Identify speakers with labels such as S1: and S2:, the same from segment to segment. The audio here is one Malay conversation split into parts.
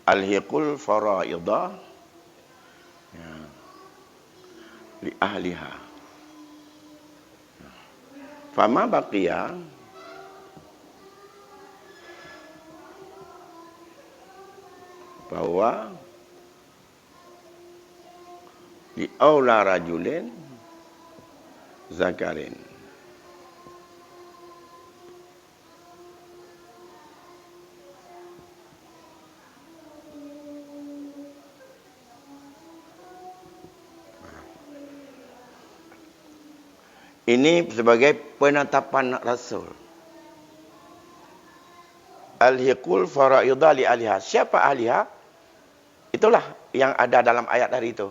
S1: alhiqul faraidah li ahliha. Fama baqiya bahwa li aula rajulin zakarin. Ini sebagai penetapan Rasul. Alhiqul faraidah li ahliha. Siapa ahliha? Itulah yang ada dalam ayat hari itu.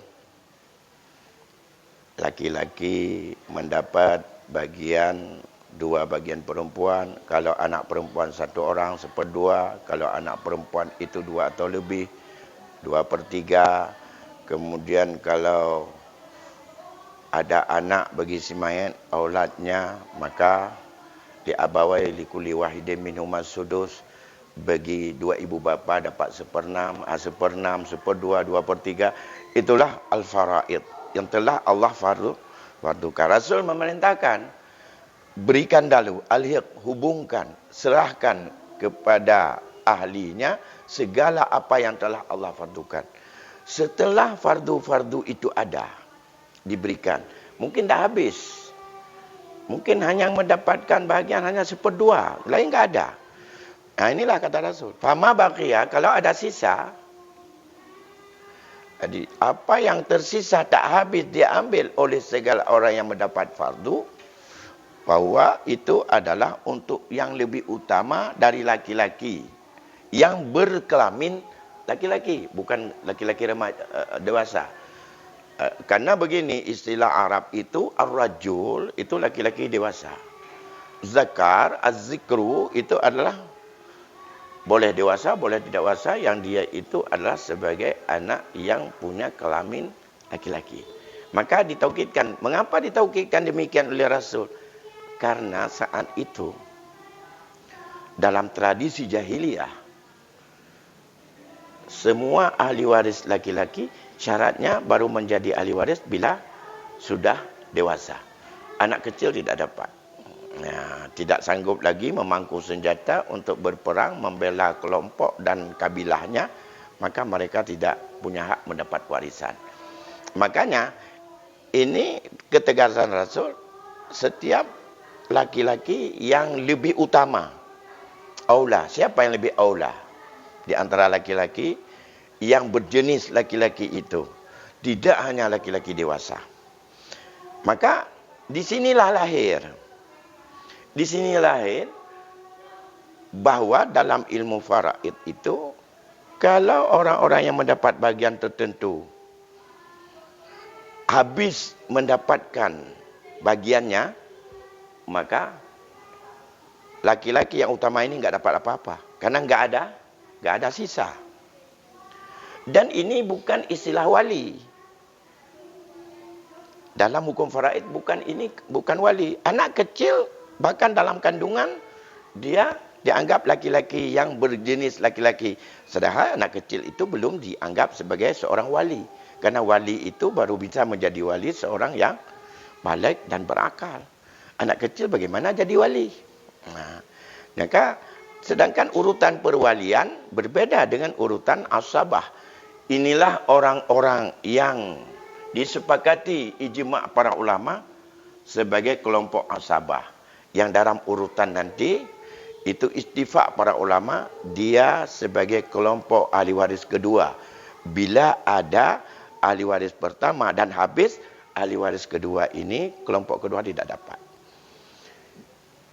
S1: Laki-laki mendapat bagian, 2 bagian perempuan. Kalau anak perempuan 1 orang, 1/2. Kalau anak perempuan itu 2 atau lebih, 2/3. Kemudian kalau ada anak bagi si mayat, auladnya, maka diabawai likuli wahidin minhumas sudus, bagi 2 ibu bapa dapat 1/6, 1/6, 1/2, 2/3. Itulah al-faraid yang telah Allah fardukan. Rasul memerintahkan, berikan dahulu, alhiq, hubungkan, serahkan kepada ahlinya segala apa yang telah Allah fardukan. Setelah fardu-fardu itu ada, diberikan. Mungkin dah habis. Mungkin hanya mendapatkan bahagian hanya 1/2. Lain tak ada. Nah, inilah kata Rasul. Fama baqiya, kalau ada sisa. Jadi, apa yang tersisa tak habis diambil oleh segala orang yang mendapat fardu. Bahwa itu adalah untuk yang lebih utama dari laki-laki. Yang berkelamin laki-laki. Bukan laki-laki dewasa. Karena begini, istilah Arab itu ar-rajul itu laki-laki dewasa. Zakar, az-zikru itu adalah boleh dewasa, boleh tidak dewasa, yang dia itu adalah sebagai anak yang punya kelamin laki-laki. Maka ditaukidkan. Mengapa ditaukidkan demikian oleh Rasul? Karena saat itu dalam tradisi jahiliyah, semua ahli waris laki-laki syaratnya baru menjadi ahli waris bila sudah dewasa. Anak kecil tidak dapat. Tidak sanggup lagi memangku senjata untuk berperang, membela kelompok dan kabilahnya, maka mereka tidak punya hak mendapat warisan. Makanya, ini ketegasan Rasul, setiap laki-laki yang lebih utama, aula, siapa yang lebih aula? Di antara laki-laki yang berjenis laki-laki itu, tidak hanya laki-laki dewasa. Maka disinilah lahir bahwa dalam ilmu faraid itu, kalau orang-orang yang mendapat bagian tertentu habis mendapatkan bagiannya, maka laki-laki yang utama ini enggak dapat apa-apa, karena enggak ada sisa. Dan ini bukan istilah wali. Dalam hukum faraid bukan wali. Anak kecil bahkan dalam kandungan dia dianggap laki-laki yang berjenis laki-laki. Sedangkan anak kecil itu belum dianggap sebagai seorang wali. Karena wali itu baru bisa menjadi wali seorang yang baligh dan berakal. Anak kecil bagaimana jadi wali? Maka sedangkan urutan perwalian berbeda dengan urutan asabah. Inilah orang-orang yang disepakati ijma' para ulama sebagai kelompok asabah. Yang dalam urutan nanti itu istifak para ulama, dia sebagai kelompok ahli waris kedua. Bila ada ahli waris pertama dan habis, ahli waris kedua ini, kelompok kedua tidak dapat.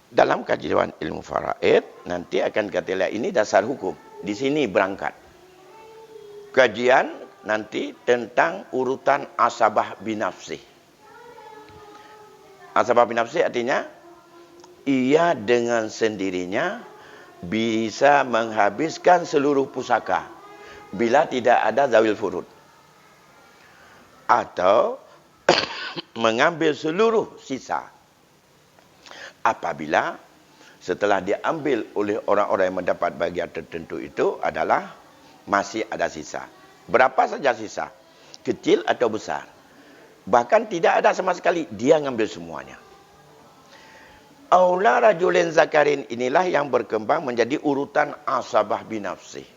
S1: Dalam kajian ilmu faraid, nanti akan kita lihat ini dasar hukum. Di sini berangkat. Kajian nanti tentang urutan asabah binafsih. Asabah binafsih artinya, ia dengan sendirinya bisa menghabiskan seluruh pusaka bila tidak ada zawil furud. Atau mengambil seluruh sisa apabila setelah diambil oleh orang-orang yang mendapat bagian tertentu itu adalah masih ada sisa. Berapa saja sisa? Kecil atau besar? Bahkan tidak ada sama sekali, dia ngambil semuanya. Aula rajulin zakarin inilah yang berkembang menjadi urutan asabah binafsih.